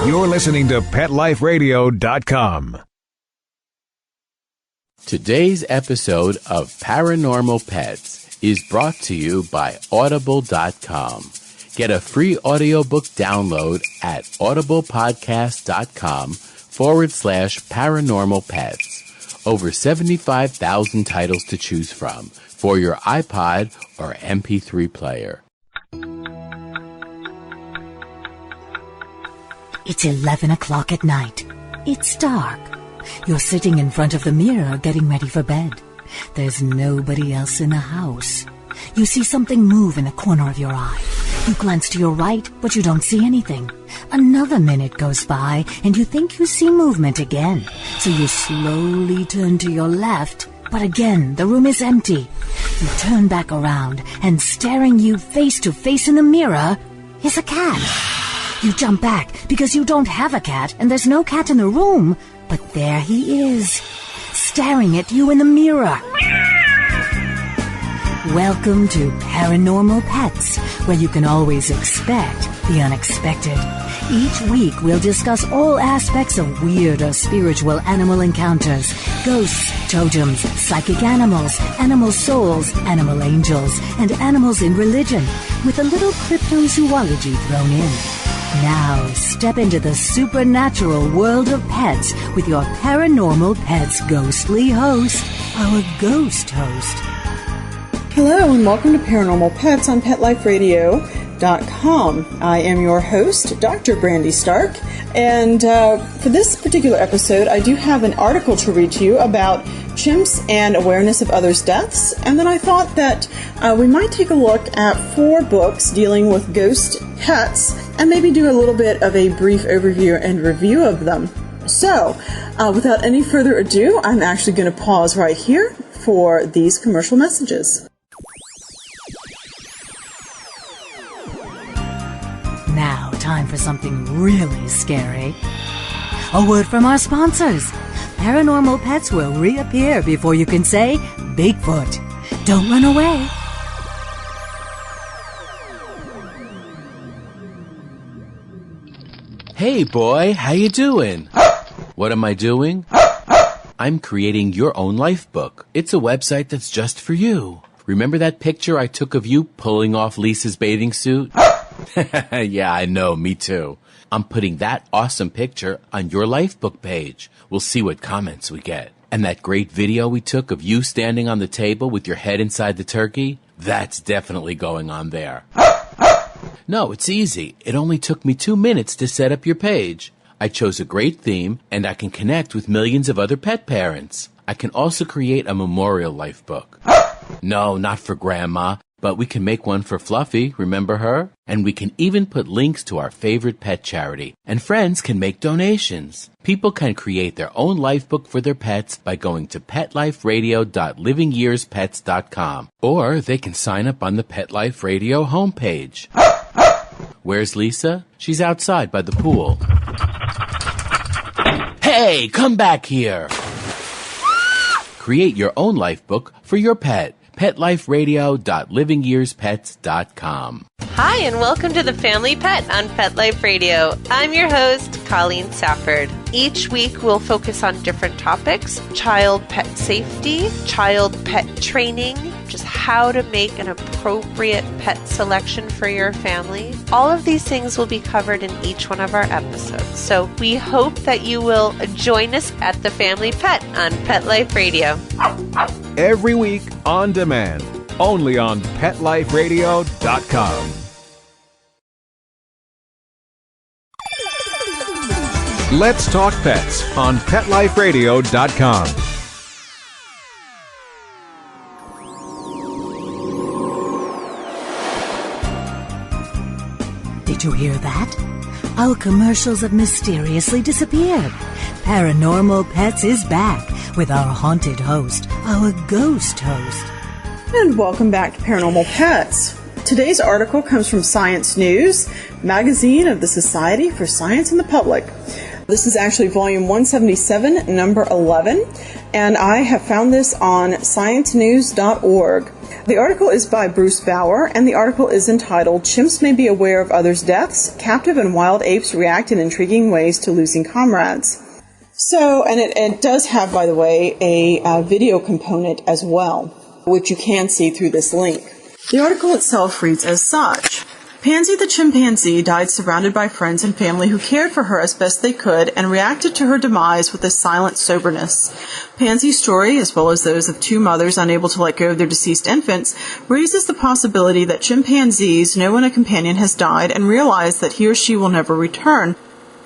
You're listening to PetLifeRadio.com. Today's episode of Paranormal Pets is brought to you by Audible.com. Get a free audiobook download at audiblepodcast.com/paranormalpets. Over 75,000 titles to choose from for your iPod or MP3 player. It's 11 o'clock at night. It's dark. You're sitting in front of the mirror getting ready for bed. There's nobody else in the house. You see something move in the corner of your eye. You glance to your right, but you don't see anything. Another minute goes by, and you think you see movement again. So you slowly turn to your left, but again, the room is empty. You turn back around, and staring you face to face in the mirror is a cat. You jump back because you don't have a cat, and there's no cat in the room. But there he is, staring at you in the mirror. Welcome to Paranormal Pets, where you can always expect the unexpected. Each week we'll discuss all aspects of weird or spiritual animal encounters, ghosts, totems, psychic animals, animal souls, animal angels, and animals in religion, with a little cryptozoology thrown in. Now, step into the supernatural world of pets with your Paranormal Pets ghostly host, our ghost host. Hello and welcome to Paranormal Pets on PetLifeRadio.com. I am your host, Dr. Brandy Stark, and for this particular episode, I do have an article to read to you about chimps and awareness of others' deaths, and then I thought that we might take a look at 4 books dealing with ghost pets and maybe do a little bit of a brief overview and review of them. So, without any further ado, I'm actually going to pause right here for these commercial messages. Now, time for something really scary. A word from our sponsors. Paranormal Pets will reappear before you can say Bigfoot. Don't run away. Hey boy, how you doing? What am I doing? I'm creating your own life book. It's a website that's just for you. Remember that picture I took of you pulling off Lisa's bathing suit? Yeah, I know, me too. I'm putting that awesome picture on your lifebook page. We'll see what comments we get. And that great video we took of you standing on the table with your head inside the turkey? That's definitely going on there. No, it's easy. It only took me 2 minutes to set up your page. I chose a great theme, and I can connect with millions of other pet parents. I can also create a memorial lifebook. No, not for Grandma. But we can make one for Fluffy, remember her? And we can even put links to our favorite pet charity. And friends can make donations. People can create their own lifebook for their pets by going to petliferadio.livingyearspets.com. Or they can sign up on the Pet Life Radio homepage. Where's Lisa? She's outside by the pool. Hey, come back here! Create your own lifebook for your pet. PetLifeRadio.livingyearspets.com. Hi, and welcome to The Family Pet on Pet Life Radio. I'm your host, Colleen Safford. Each week, we'll focus on different topics: child pet safety, child pet training, just how to make an appropriate pet selection for your family. All of these things will be covered in each one of our episodes. So we hope that you will join us at The Family Pet on Pet Life Radio. Every week on demand, only on PetLifeRadio.com. Let's Talk Pets on PetLifeRadio.com. Did you hear that? Our commercials have mysteriously disappeared. Paranormal Pets is back with our haunted host, our ghost host. And welcome back to Paranormal Pets. Today's article comes from Science News, magazine of the Society for Science and the Public. This is actually volume 177, number 11, and I have found this on sciencenews.org. The article is by Bruce Bauer, and the article is entitled, Chimps May Be Aware of Others' Deaths, Captive and Wild Apes React in Intriguing Ways to Losing Comrades. So, and it does have, by the way, a video component as well, which you can see through this link. The article itself reads as such. Pansy the chimpanzee died surrounded by friends and family who cared for her as best they could and reacted to her demise with a silent soberness. Pansy's story, as well as those of two mothers unable to let go of their deceased infants, raises the possibility that chimpanzees know when a companion has died and realize that he or she will never return.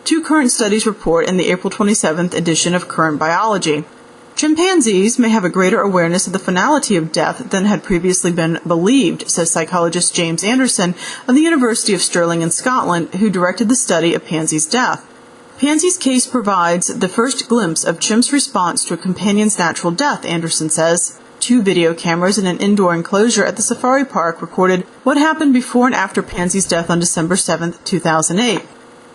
Two current studies report in the April 27th edition of Current Biology. Chimpanzees may have a greater awareness of the finality of death than had previously been believed, says psychologist James Anderson of the University of Stirling in Scotland, who directed the study of Pansy's death. Pansy's case provides the first glimpse of chimps' response to a companion's natural death, Anderson says. 2 video cameras in an indoor enclosure at the safari park recorded what happened before and after Pansy's death on December 7, 2008.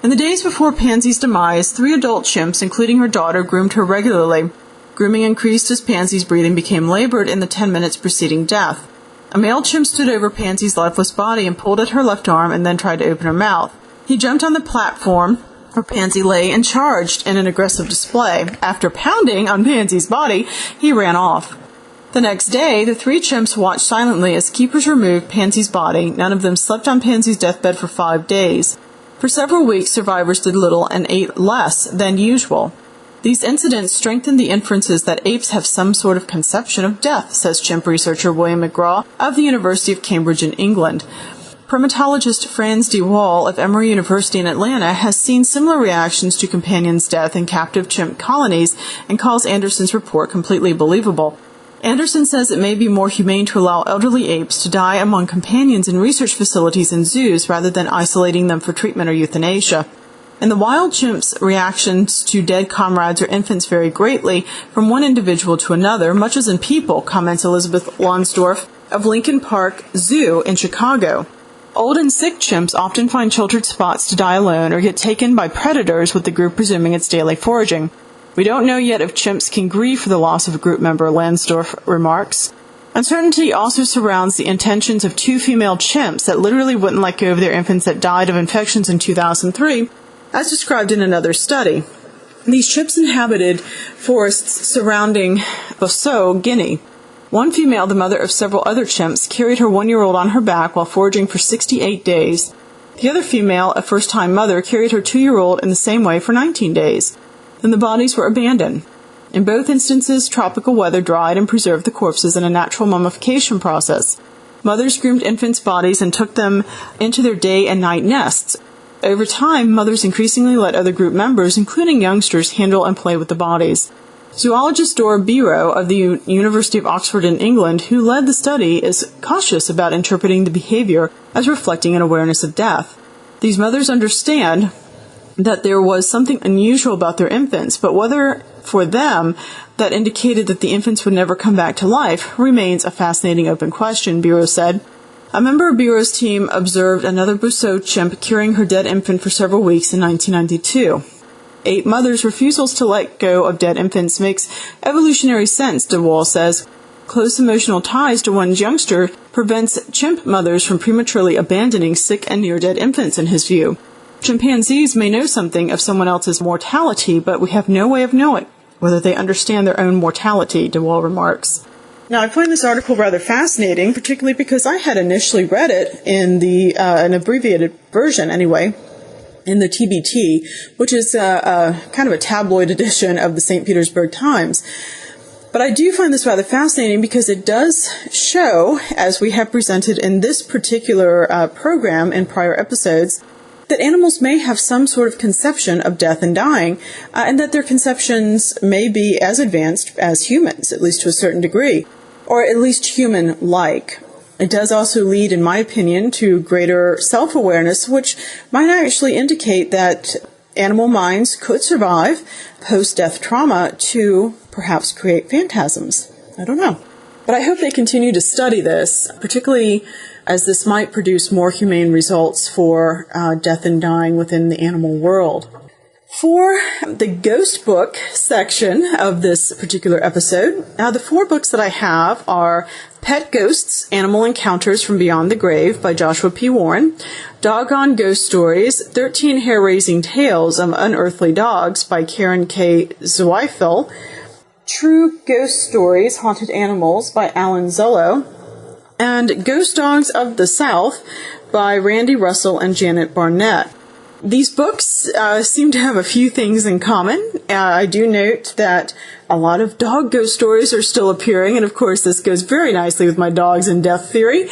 In the days before Pansy's demise, 3 adult chimps, including her daughter, groomed her regularly. Grooming increased as Pansy's breathing became labored in the 10 minutes preceding death. A male chimp stood over Pansy's lifeless body and pulled at her left arm and then tried to open her mouth. He jumped on the platform where Pansy lay and charged in an aggressive display. After pounding on Pansy's body, he ran off. The next day, the 3 chimps watched silently as keepers removed Pansy's body. None of them slept on Pansy's deathbed for 5 days. For several weeks, survivors did little and ate less than usual. These incidents strengthen the inferences that apes have some sort of conception of death, says chimp researcher William McGraw of the University of Cambridge in England. Primatologist Franz de Waal of Emory University in Atlanta has seen similar reactions to companions' death in captive chimp colonies and calls Anderson's report completely believable. Anderson says it may be more humane to allow elderly apes to die among companions in research facilities and zoos rather than isolating them for treatment or euthanasia. In the wild, chimps' reactions to dead comrades or infants vary greatly from one individual to another, much as in people, comments Elizabeth Lonsdorf of Lincoln Park Zoo in Chicago. Old and sick chimps often find sheltered spots to die alone or get taken by predators, with the group resuming its daily foraging. We don't know yet if chimps can grieve for the loss of a group member, Lansdorf remarks. Uncertainty also surrounds the intentions of 2 female chimps that literally wouldn't let go of their infants that died of infections in 2003, as described in another study. These chimps inhabited forests surrounding Bosso, Guinea. One female, the mother of several other chimps, carried her 1-year-old on her back while foraging for 68 days. The other female, a first-time mother, carried her 2-year-old in the same way for 19 days. Then the bodies were abandoned. In both instances, tropical weather dried and preserved the corpses in a natural mummification process. Mothers groomed infants' bodies and took them into their day and night nests. Over time, mothers increasingly let other group members, including youngsters, handle and play with the bodies. Zoologist Dora Biro of the University of Oxford in England, who led the study, is cautious about interpreting the behavior as reflecting an awareness of death. These mothers understand that there was something unusual about their infants, but whether for them that indicated that the infants would never come back to life remains a fascinating open question, Biro said. A member of Biro's team observed another Bosso chimp carrying her dead infant for several weeks in 1992. 8 mothers' refusals to let go of dead infants makes evolutionary sense, de Waal says. Close emotional ties to one's youngster prevents chimp mothers from prematurely abandoning sick and near-dead infants, in his view. Chimpanzees may know something of someone else's mortality, but we have no way of knowing whether they understand their own mortality, de Waal remarks. Now, I find this article rather fascinating, particularly because I had initially read it in an abbreviated version, anyway, in the TBT, which is kind of a tabloid edition of the St. Petersburg Times. But I do find this rather fascinating because it does show, as we have presented in this particular program in prior episodes, that animals may have some sort of conception of death and dying, and that their conceptions may be as advanced as humans, at least to a certain degree, or at least human-like. It does also lead, in my opinion, to greater self-awareness, which might actually indicate that animal minds could survive post-death trauma to perhaps create phantasms. I don't know. But I hope they continue to study this, particularly as this might produce more humane results for death and dying within the animal world. For the ghost book section of this particular episode, the 4 books that I have are Pet Ghosts, Animal Encounters from Beyond the Grave by Joshua P. Warren, Doggone Ghost Stories, 13 Hair-Raising Tales of Unearthly Dogs by Karen K. Zweifel, True Ghost Stories, Haunted Animals by Alan Zullo, and Ghost Dogs of the South by Randy Russell and Janet Barnett. These books seem to have a few things in common. I do note that a lot of dog ghost stories are still appearing, and of course this goes very nicely with my dogs and death theory.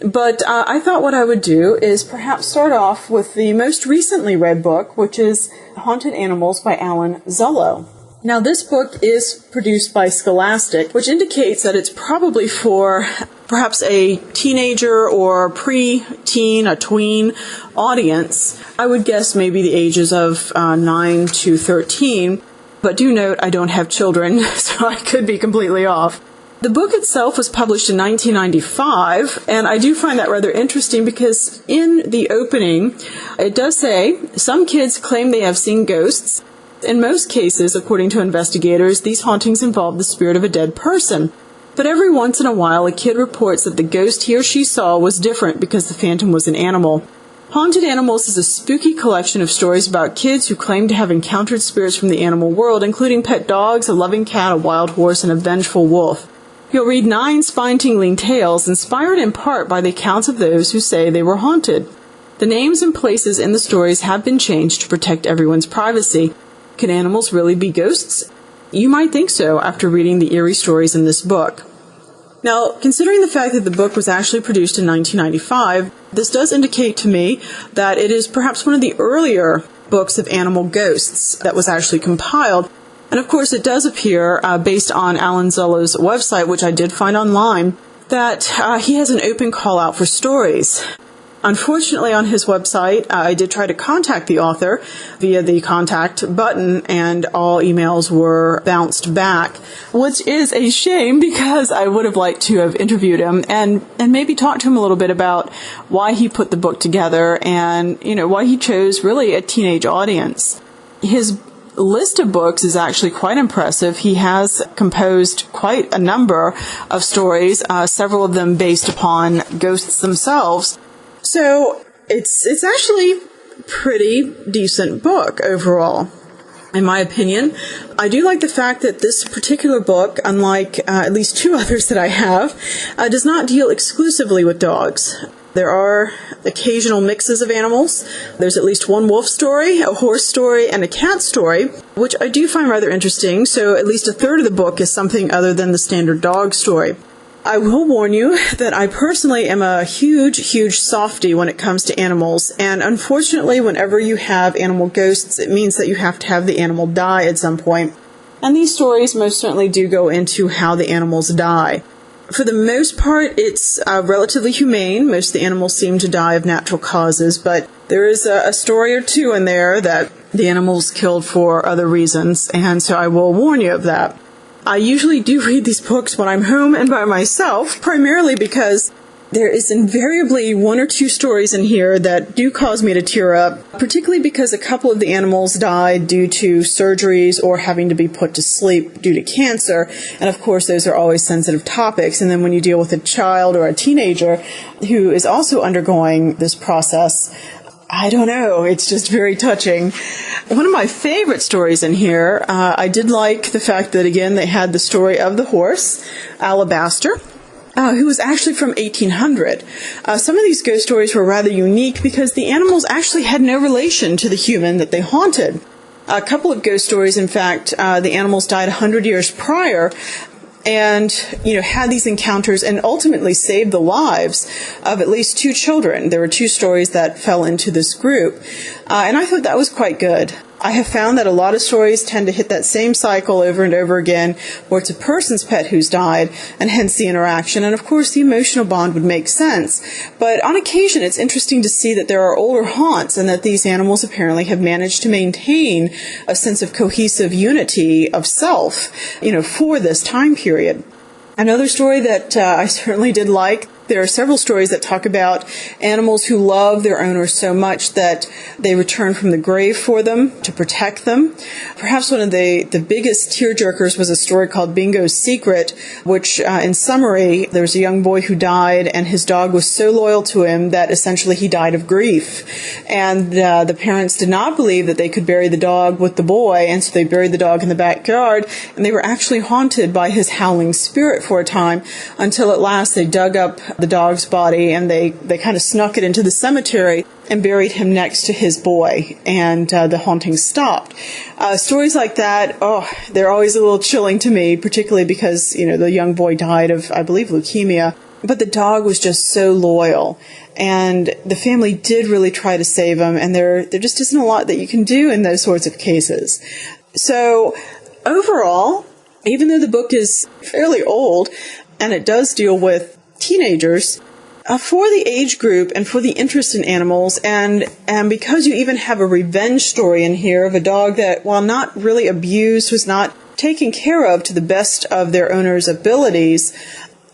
But I thought what I would do is perhaps start off with the most recently read book, which is Haunted Animals by Alan Zullo. Now, this book is produced by Scholastic, which indicates that it's probably for perhaps a teenager or pre-teen, a tween audience. I would guess maybe the ages of 9 to 13. But do note, I don't have children, so I could be completely off. The book itself was published in 1995, and I do find that rather interesting because in the opening, it does say, some kids claim they have seen ghosts. In most cases, according to investigators, these hauntings involve the spirit of a dead person. But every once in a while, a kid reports that the ghost he or she saw was different because the phantom was an animal. Haunted Animals is a spooky collection of stories about kids who claim to have encountered spirits from the animal world, including pet dogs, a loving cat, a wild horse, and a vengeful wolf. You'll read 9 spine-tingling tales inspired in part by the accounts of those who say they were haunted. The names and places in the stories have been changed to protect everyone's privacy. Can animals really be ghosts? You might think so after reading the eerie stories in this book. Now, considering the fact that the book was actually produced in 1995, this does indicate to me that it is perhaps one of the earlier books of animal ghosts that was actually compiled. And of course, it does appear, based on Alan Zullo's website, which I did find online, that he has an open call out for stories. Unfortunately, on his website, I did try to contact the author via the contact button, and all emails were bounced back, which is a shame because I would have liked to have interviewed him and maybe talked to him a little bit about why he put the book together and, why he chose really a teenage audience. His list of books is actually quite impressive. He has composed quite a number of stories, several of them based upon ghosts themselves. So it's actually a pretty decent book overall, in my opinion. I do like the fact that this particular book, unlike at least 2 others that I have, does not deal exclusively with dogs. There are occasional mixes of animals. There's at least 1 wolf story, a horse story, and a cat story, which I do find rather interesting. So at least a third of the book is something other than the standard dog story. I will warn you that I personally am a huge softie when it comes to animals, and unfortunately whenever you have animal ghosts, it means that you have to have the animal die at some point. And these stories most certainly do go into how the animals die. For the most part, it's relatively humane. Most of the animals seem to die of natural causes, but there is a story or 2 in there that the animals killed for other reasons, and so I will warn you of that. I usually do read these books when I'm home and by myself, primarily because there is invariably 1 or 2 stories in here that do cause me to tear up, particularly because a couple of the animals died due to surgeries or having to be put to sleep due to cancer. And of course, those are always sensitive topics. And then when you deal with a child or a teenager who is also undergoing this process, I don't know, it's just very touching. One of my favorite stories in here, I did like the fact that, again, they had the story of the horse, Alabaster, who was actually from 1800. Some of these ghost stories were rather unique because the animals actually had no relation to the human that they haunted. A couple of ghost stories, in fact, the animals died 100 years prior, and, had these encounters and ultimately saved the lives of at least 2 children. There were 2 stories that fell into this group, and I thought that was quite good. I have found that a lot of stories tend to hit that same cycle over and over again, where it's a person's pet who's died, and hence the interaction, and of course the emotional bond would make sense. But on occasion, it's interesting to see that there are older haunts, and that these animals apparently have managed to maintain a sense of cohesive unity of self, for this time period. Another story that I certainly did like, there are several stories that talk about animals who love their owners so much that they return from the grave for them to protect them. Perhaps one of the biggest tearjerkers was a story called Bingo's Secret, which in summary, there was a young boy who died and his dog was so loyal to him that essentially he died of grief. And the parents did not believe that they could bury the dog with the boy, and so they buried the dog in the backyard, and they were actually haunted by his howling spirit for a time, until at last they dug up the dog's body and they kind of snuck it into the cemetery and buried him next to his boy, and the haunting stopped. Stories like that, they're always a little chilling to me, particularly because, the young boy died of, I believe, leukemia, but the dog was just so loyal. And the family did really try to save him, and there just isn't a lot that you can do in those sorts of cases. So overall, even though the book is fairly old, and it does deal with teenagers, for the age group and for the interest in animals, and because you even have a revenge story in here of a dog that, while not really abused, was not taken care of to the best of their owner's abilities,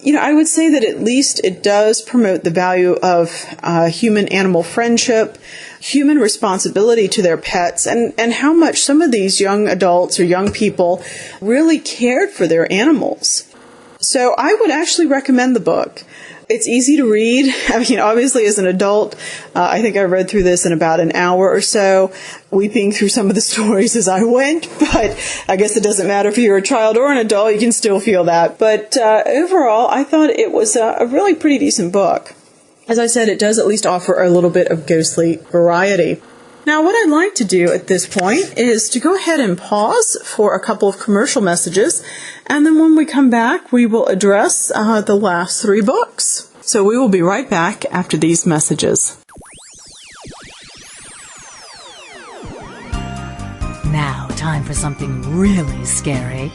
I would say that at least it does promote the value of human-animal friendship, human responsibility to their pets, and how much some of these young adults or young people really cared for their animals. So I would actually recommend the book. It's easy to read. I mean, obviously, as an adult, I think I read through this in about an hour or so, weeping through some of the stories as I went. But I guess it doesn't matter if you're a child or an adult, you can still feel that. But overall, I thought it was a really pretty decent book. As I said, it does at least offer a little bit of ghostly variety. Now, what I'd like to do at this point is to go ahead and pause for a couple of commercial messages, and then when we come back, we will address the last 3 books. So we will be right back after these messages. Now, time for something really scary.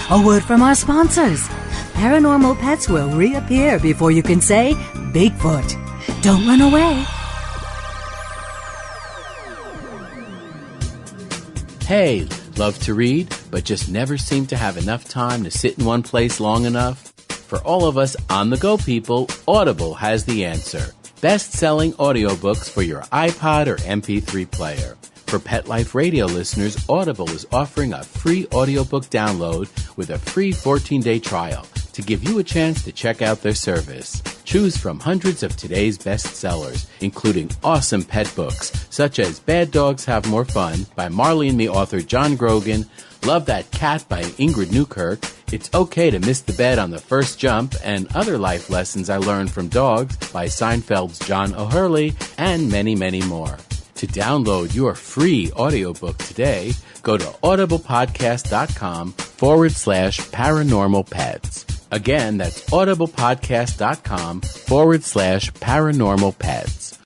A word from our sponsors. Paranormal Pets will reappear before you can say Bigfoot. Don't run away. Hey, love to read, but just never seem to have enough time to sit in one place long enough? For all of us on-the-go people, Audible has the answer. Best-selling audiobooks for your iPod or MP3 player. For Pet Life Radio listeners, Audible is offering a free audiobook download with a free 14-day trial to give you a chance to check out their service. Choose from hundreds of today's bestsellers, including awesome pet books, such as Bad Dogs Have More Fun by Marley and Me author John Grogan, Love That Cat by Ingrid Newkirk, It's Okay to Miss the Bed on the First Jump, and Other Life Lessons I Learned from Dogs by Seinfeld's John O'Hurley, and many, many more. To download your free audiobook today, go to audiblepodcast.com/paranormal-pets. Again, that's audiblepodcast.com/paranormal-pets.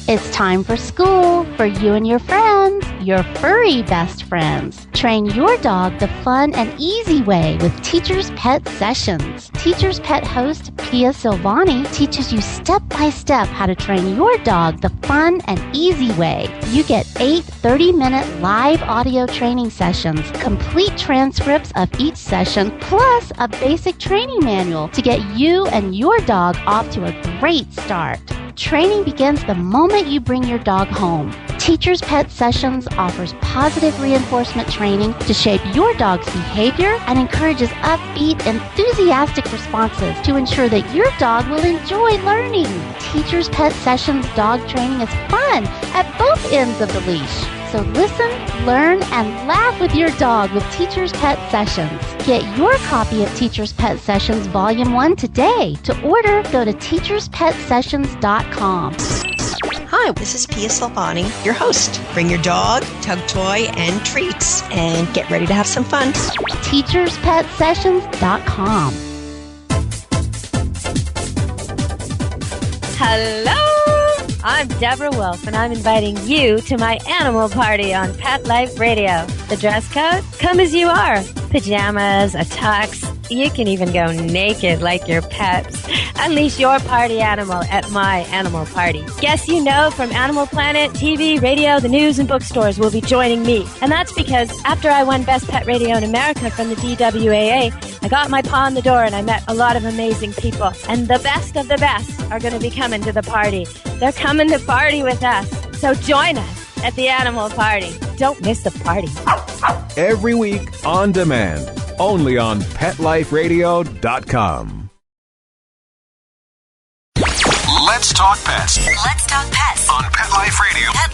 It's time for school for you and your friends, your furry best friends. Train your dog the fun and easy way with Teacher's Pet Sessions. Teacher's Pet host Pia Silvani teaches you step-by-step how to train your dog the fun and easy way. You get 8 30-minute live audio training sessions, complete transcripts of each session, plus a basic training manual to get you and your dog off to a great start. Training begins the moment you bring your dog home. Teacher's Pet Sessions offers positive reinforcement training to shape your dog's behavior and encourages upbeat, enthusiastic responses to ensure that your dog will enjoy learning. Teacher's Pet Sessions dog training is fun at both ends of the leash. So listen, learn, and laugh with your dog with Teacher's Pet Sessions. Get your copy of Teacher's Pet Sessions Volume 1 today. To order, go to teacherspetsessions.com. Hi, this is Pia Silvani, your host. Bring your dog, tug toy, and treats, and get ready to have some fun. teacherspetsessions.com. Hello! I'm Deborah Wolf, and I'm inviting you to my animal party on Pet Life Radio. The dress code? Come as you are. Pajamas, a tux, You can even go naked like your pets. Unleash your party animal at my animal party. Guests you know from Animal Planet, TV, radio, the news, and bookstores will be joining me. And that's because after I won Best Pet Radio in America from the DWAA, I got my paw in the door and I met a lot of amazing people. And the best of the best are going to be coming to the party. They're coming to party with us. So join us at the animal party. Don't miss the party. Every week on demand, only on PetLifeRadio.com. Let's talk pets Let's talk pets on Pet Life Radio. Pet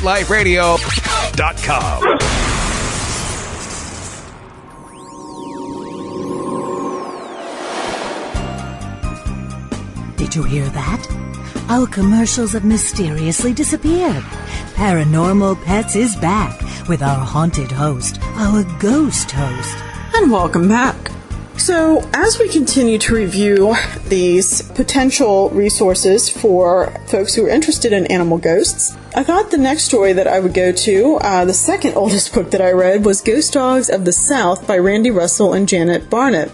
Life Radio. PetLifeRadio.com. Did you hear that? Our commercials have mysteriously disappeared. Paranormal Pets is back with our haunted host, our ghost host. And welcome back. So, as we continue to review these potential resources for folks who are interested in animal ghosts, I thought the next story that I would go to, the second oldest book that I read, was Ghost Dogs of the South by Randy Russell and Janet Barnett.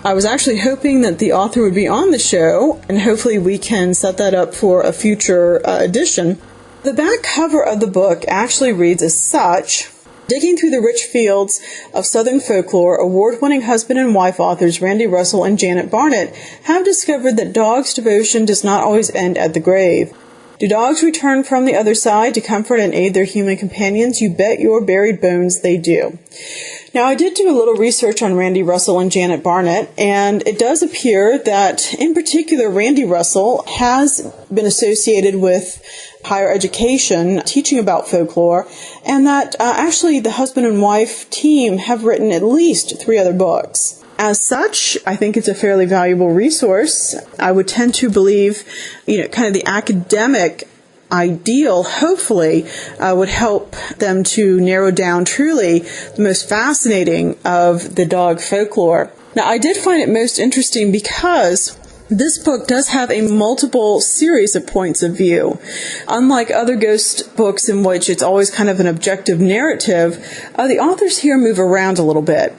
I was actually hoping that the author would be on the show, and hopefully we can set that up for a future edition. The back cover of the book actually reads as such: digging through the rich fields of Southern folklore, award-winning husband and wife authors Randy Russell and Janet Barnett have discovered that dogs' devotion does not always end at the grave. Do dogs return from the other side to comfort and aid their human companions? You bet your buried bones they do. Now, I did do a little research on Randy Russell and Janet Barnett, and it does appear that, in particular, Randy Russell has been associated with higher education, teaching about folklore, and that actually the husband and wife team have written at least 3 other books. As such, I think it's a fairly valuable resource. I would tend to believe, kind of the academic ideal, hopefully, would help them to narrow down truly the most fascinating of the dog folklore. Now, I did find it most interesting because this book does have a multiple series of points of view. Unlike other ghost books in which it's always kind of an objective narrative, the authors here move around a little bit.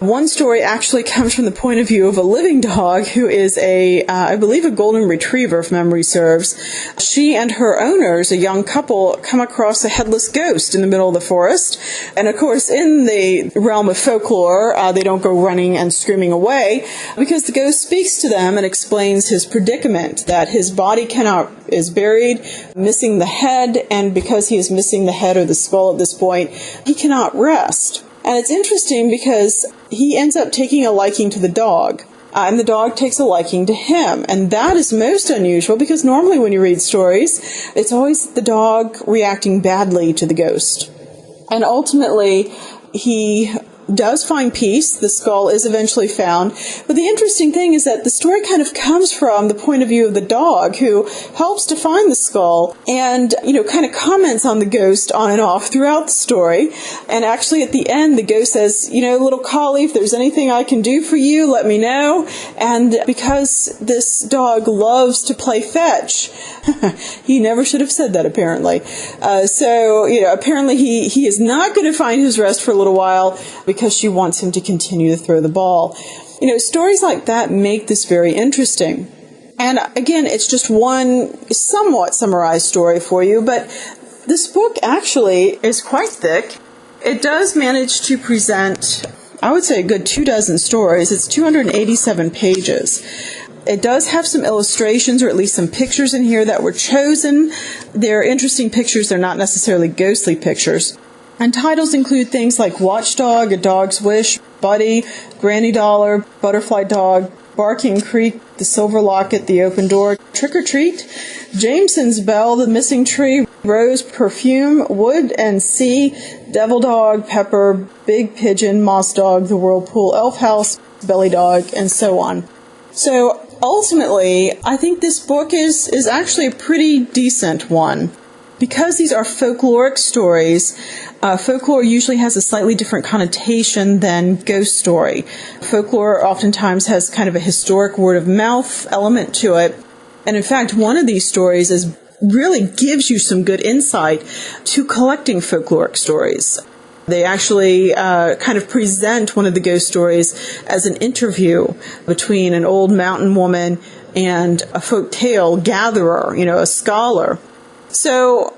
One story actually comes from the point of view of a living dog who is I believe a golden retriever, if memory serves. She and her owners, a young couple, come across a headless ghost in the middle of the forest. And of course, in the realm of folklore, they don't go running and screaming away because the ghost speaks to them and explains his predicament, that his body is buried, missing the head, and because he is missing the head or the skull at this point, he cannot rest. And it's interesting because he ends up taking a liking to the dog, and the dog takes a liking to him. And that is most unusual because normally when you read stories, it's always the dog reacting badly to the ghost. And ultimately, he does find peace. The skull is eventually found. But the interesting thing is that the story kind of comes from the point of view of the dog who helps to find the skull and, kind of comments on the ghost on and off throughout the story. And actually at the end, the ghost says, little collie, if there's anything I can do for you, let me know. And because this dog loves to play fetch, he never should have said that apparently. Apparently he is not going to find his rest for a little while because she wants him to continue to throw the ball. Stories like that make this very interesting. And again, it's just one somewhat summarized story for you, but this book actually is quite thick. It does manage to present, I would say, a good 24 stories. It's 287 pages. It does have some illustrations, or at least some pictures in here that were chosen. They're interesting pictures. They're not necessarily ghostly pictures. And titles include things like Watchdog, A Dog's Wish, Buddy, Granny Dollar, Butterfly Dog, Barking Creek, The Silver Locket, The Open Door, Trick or Treat, Jameson's Bell, The Missing Tree, Rose Perfume, Wood and Sea, Devil Dog, Pepper, Big Pigeon, Moss Dog, The Whirlpool, Elf House, Belly Dog, and so on. So ultimately, I think this book is actually a pretty decent one. Because these are folkloric stories, folklore usually has a slightly different connotation than ghost story. Folklore oftentimes has kind of a historic word-of-mouth element to it. And in fact, one of these stories really gives you some good insight to collecting folkloric stories. They actually kind of present one of the ghost stories as an interview between an old mountain woman and a folk tale gatherer, a scholar. So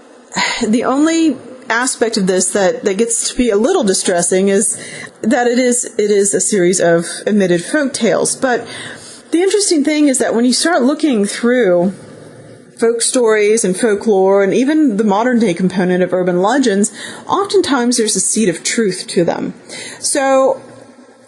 the only aspect of this that gets to be a little distressing is that it is a series of omitted folk tales. But the interesting thing is that when you start looking through folk stories and folklore and even the modern day component of urban legends, oftentimes there's a seed of truth to them. So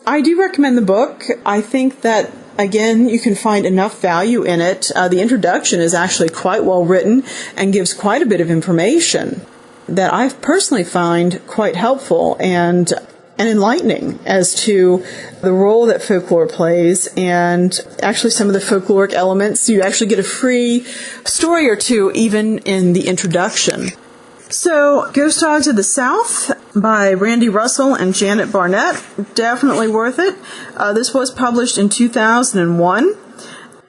I do recommend the book. I think that, again, you can find enough value in it. The introduction is actually quite well written and gives quite a bit of information that I personally find quite helpful and enlightening as to the role that folklore plays, and actually some of the folkloric elements. You actually get a free story or two even in the introduction. So, Ghost Dogs of the South by Randy Russell and Janet Barnett, definitely worth it. This was published in 2001.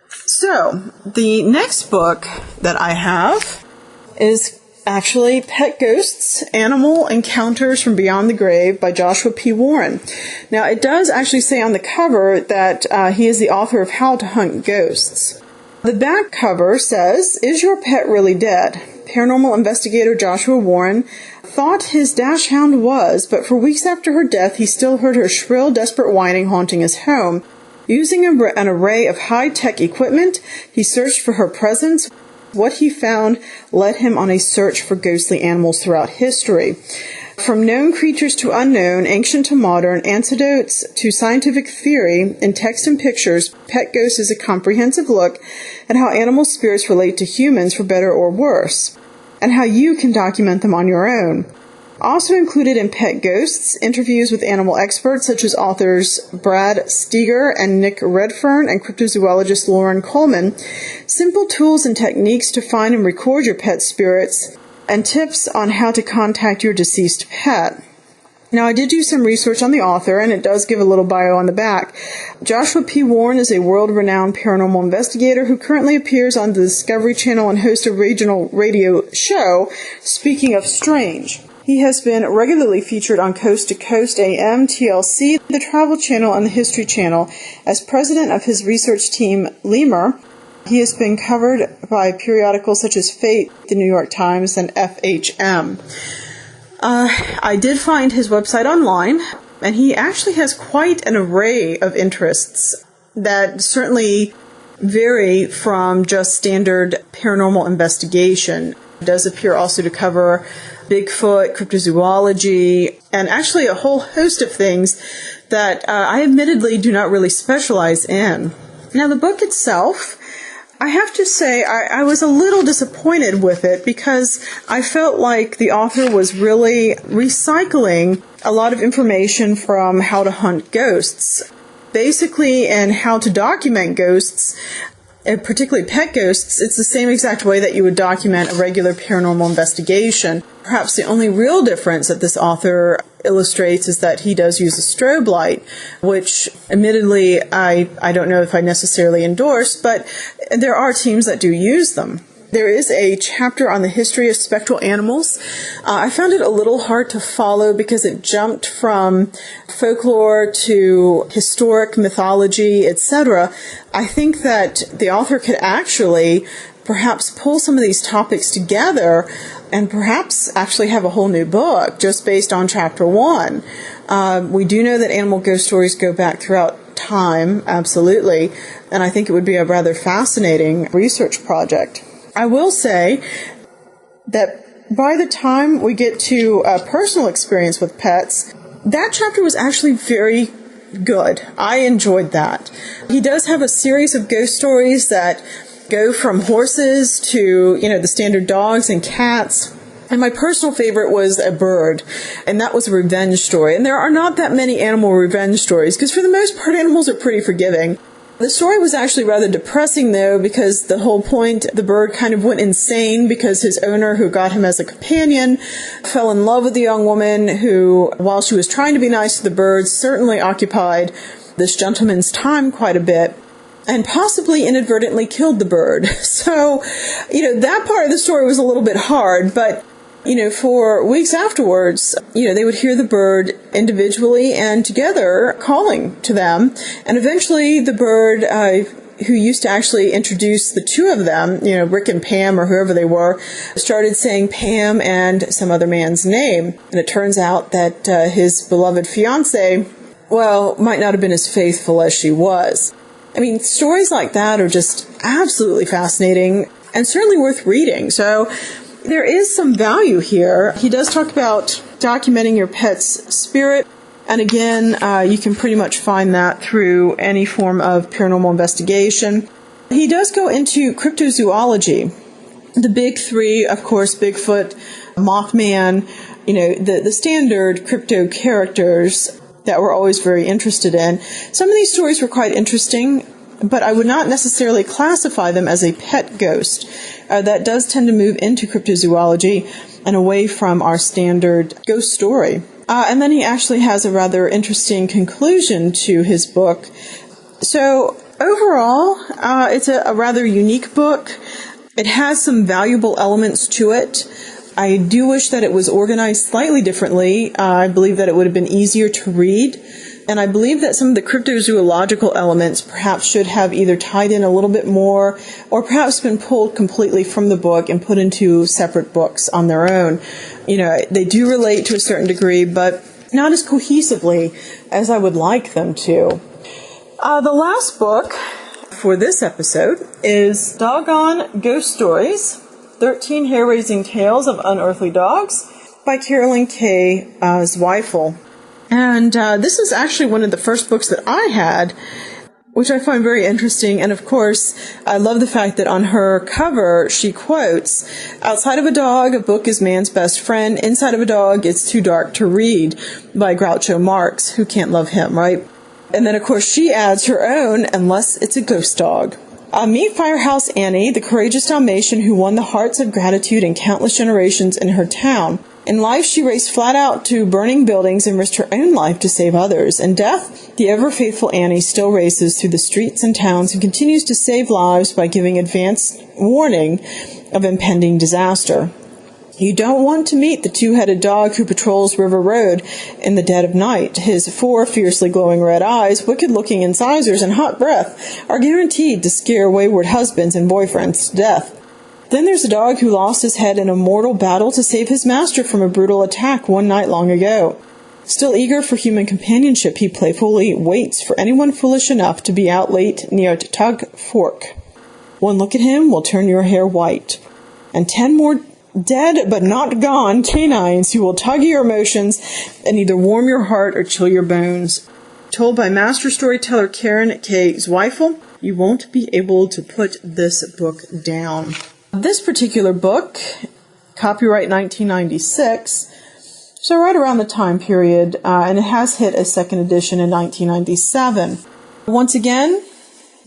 So, the next book that I have is actually Pet Ghosts, Animal Encounters from Beyond the Grave by Joshua P. Warren. Now, it does actually say on the cover that he is the author of How to Hunt Ghosts. The back cover says, "Is your pet really dead? Paranormal investigator Joshua Warren thought his dachshund was, but for weeks after her death, he still heard her shrill, desperate whining haunting his home. Using an array of high-tech equipment, he searched for her presence. What he found led him on a search for ghostly animals throughout history. From known creatures to unknown, ancient to modern, anecdotes to scientific theory, in text and pictures, Pet Ghosts is a comprehensive look at how animal spirits relate to humans for better or worse, and how you can document them on your own. Also included in Pet Ghosts, interviews with animal experts such as authors Brad Steger and Nick Redfern and cryptozoologist Lauren Coleman, simple tools and techniques to find and record your pet spirits, and tips on how to contact your deceased pet. Now, I did do some research on the author, and it does give a little bio on the back. Joshua P. Warren is a world-renowned paranormal investigator who currently appears on the Discovery Channel and hosts a regional radio show, Speaking of Strange. He has been regularly featured on Coast to Coast AM, TLC, the Travel Channel, and the History Channel. As president of his research team, Lemur, he has been covered by periodicals such as Fate, the New York Times, and FHM. I did find his website online, and he actually has quite an array of interests that certainly vary from just standard paranormal investigation. It does appear also to cover Bigfoot, cryptozoology, and actually a whole host of things that I admittedly do not really specialize in. Now, the book itself, I have to say I was a little disappointed with it because I felt like the author was really recycling a lot of information from How to Hunt Ghosts. Basically, in How to Document Ghosts, and particularly pet ghosts, it's the same exact way that you would document a regular paranormal investigation. Perhaps the only real difference that this author illustrates is that he does use a strobe light, which admittedly I don't know if I necessarily endorse, but there are teams that do use them. There is a chapter on the history of spectral animals. I found it a little hard to follow because it jumped from folklore to historic mythology, etc. I think that the author could actually perhaps pull some of these topics together and perhaps actually have a whole new book just based on chapter 1. We do know that animal ghost stories go back throughout time, absolutely, and I think it would be a rather fascinating research project. I will say that by the time we get to a personal experience with pets, that chapter was actually very good. I enjoyed that. He does have a series of ghost stories that go from horses to, the standard dogs and cats. And my personal favorite was a bird, and that was a revenge story. And there are not that many animal revenge stories, because for the most part, animals are pretty forgiving. The story was actually rather depressing, though, because the whole point, the bird kind of went insane because his owner, who got him as a companion, fell in love with the young woman who, while she was trying to be nice to the birds, certainly occupied this gentleman's time quite a bit, and possibly inadvertently killed the bird. So, that part of the story was a little bit hard, but For weeks afterwards, they would hear the bird individually and together calling to them. And eventually the bird, who used to actually introduce the two of them, Rick and Pam or whoever they were, started saying Pam and some other man's name. And it turns out that his beloved fiancée, might not have been as faithful as she was. Stories like that are just absolutely fascinating and certainly worth reading. So there is some value here. He does talk about documenting your pet's spirit. And again, you can pretty much find that through any form of paranormal investigation. He does go into cryptozoology. The big three, of course, Bigfoot, Mothman, the standard crypto characters that we're always very interested in. Some of these stories were quite interesting, but I would not necessarily classify them as a pet ghost. That does tend to move into cryptozoology and away from our standard ghost story. And then he actually has a rather interesting conclusion to his book. So overall, it's a rather unique book. It has some valuable elements to it. I do wish that it was organized slightly differently. I believe that it would have been easier to read. And I believe that some of the cryptozoological elements perhaps should have either tied in a little bit more or perhaps been pulled completely from the book and put into separate books on their own. They do relate to a certain degree, but not as cohesively as I would like them to. The last book for this episode is Doggone Ghost Stories, 13 Hair-Raising Tales of Unearthly Dogs by Carolyn K. Zweifel. And this is actually one of the first books that I had, which I find very interesting. And of course, I love the fact that on her cover, she quotes, "Outside of a dog, a book is man's best friend. Inside of a dog, it's too dark to read," by Groucho Marx. Who can't love him, right? And then, of course, she adds her own, "unless it's a ghost dog." Meet Firehouse Annie, the courageous Dalmatian who won the hearts of gratitude in countless generations in her town. In life, she raced flat out to burning buildings and risked her own life to save others. In death, the ever-faithful Annie still races through the streets and towns and continues to save lives by giving advance warning of impending disaster. You don't want to meet the two-headed dog who patrols River Road in the dead of night. His 4 fiercely glowing red eyes, wicked-looking incisors, and hot breath are guaranteed to scare wayward husbands and boyfriends to death. Then there's a dog who lost his head in a mortal battle to save his master from a brutal attack one night long ago. Still eager for human companionship, he playfully waits for anyone foolish enough to be out late near Tug Fork. One look at him will turn your hair white. And 10 more dead but not gone canines who will tug your emotions and either warm your heart or chill your bones. Told by master storyteller Karen K. Zweifel, you won't be able to put this book down. This particular book, copyright 1996, so right around the time period, and it has hit a second edition in 1997. Once again,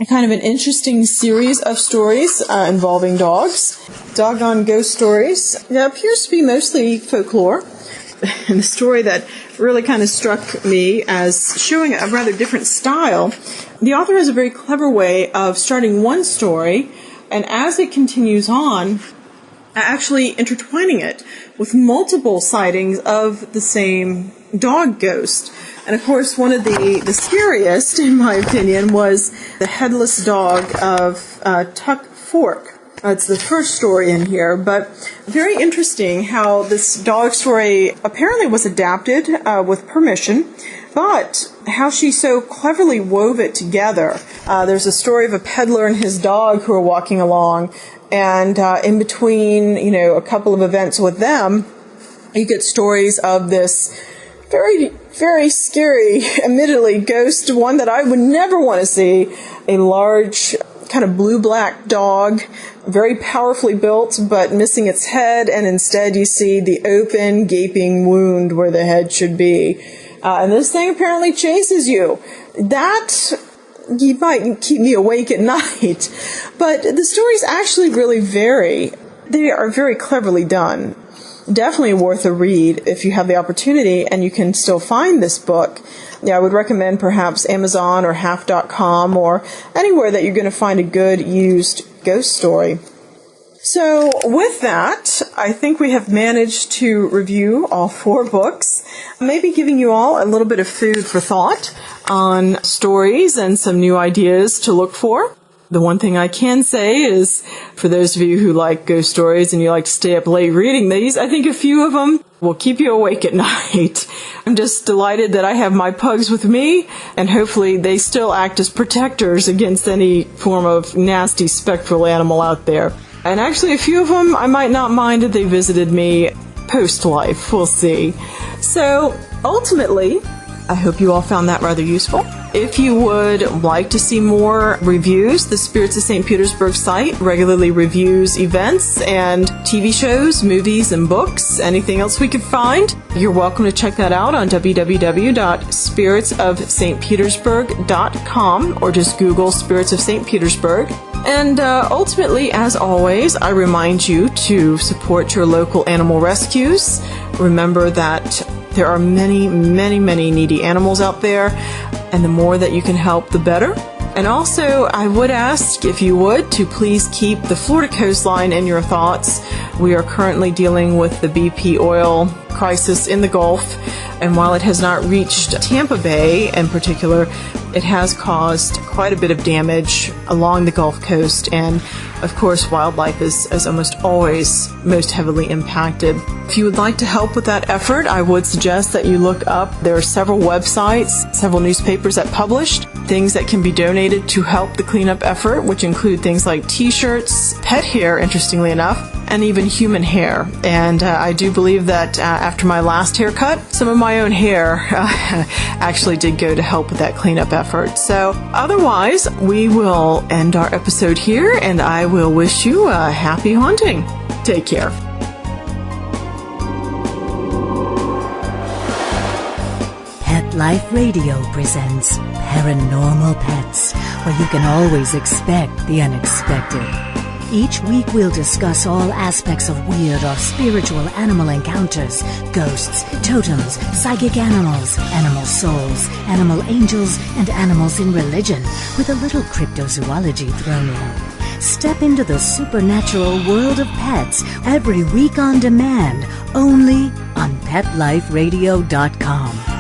a kind of an interesting series of stories involving dogs. Doggone Ghost Stories. It appears to be mostly folklore. And the story that really kind of struck me as showing a rather different style, the author has a very clever way of starting one story, and as it continues on, actually intertwining it with multiple sightings of the same dog ghost. And of course, one of the scariest, in my opinion, was the headless dog of Tuck Fork. It's the first story in here, but very interesting how this dog story apparently was adapted with permission, but how she so cleverly wove it together. There's a story of a peddler and his dog who are walking along, and in between, a couple of events with them, you get stories of this very, very scary, admittedly, ghost, one that I would never want to see, a large kind of blue-black dog, very powerfully built, but missing its head, and instead you see the open, gaping wound where the head should be. And this thing apparently chases you. That might keep me awake at night. But the stories actually really vary. They are very cleverly done. Definitely worth a read if you have the opportunity and you can still find this book. I would recommend perhaps Amazon or half.com or anywhere that you're going to find a good used ghost story. So with that, I think we have managed to review all 4 books, maybe giving you all a little bit of food for thought on stories and some new ideas to look for. The one thing I can say is, for those of you who like ghost stories and you like to stay up late reading these, I think a few of them will keep you awake at night. I'm just delighted that I have my pugs with me, and hopefully they still act as protectors against any form of nasty spectral animal out there. And actually a few of them, I might not mind if they visited me post-life. We'll see. So ultimately, I hope you all found that rather useful. If you would like to see more reviews, the Spirits of St. Petersburg site regularly reviews events and TV shows, movies, and books, anything else we could find. You're welcome to check that out on www.spiritsofstpetersburg.com or just Google Spirits of St. Petersburg. And ultimately, as always, I remind you to support your local animal rescues. Remember that there are many, many, many needy animals out there, and the more that you can help, the better. And also, I would ask, if you would, to please keep the Florida coastline in your thoughts. We are currently dealing with the BP oil crisis in the Gulf, and while it has not reached Tampa Bay in particular, it has caused quite a bit of damage along the Gulf Coast, and of course wildlife is almost always most heavily impacted. If you would like to help with that effort, I would suggest that you look up, there are several websites, several newspapers that published things that can be donated to help the cleanup effort, which include things like t-shirts, pet hair, interestingly enough, and even human hair. And I do believe that after my last haircut, some of my own hair actually did go to help with that cleanup effort. So otherwise, we will end our episode here, and I will wish you a happy haunting. Take care. Pet Life Radio presents Paranormal Pets, where you can always expect the unexpected. Each week we'll discuss all aspects of weird or spiritual animal encounters, ghosts, totems, psychic animals, animal souls, animal angels, and animals in religion, with a little cryptozoology thrown in. Step into the supernatural world of pets every week on demand, only on PetLifeRadio.com.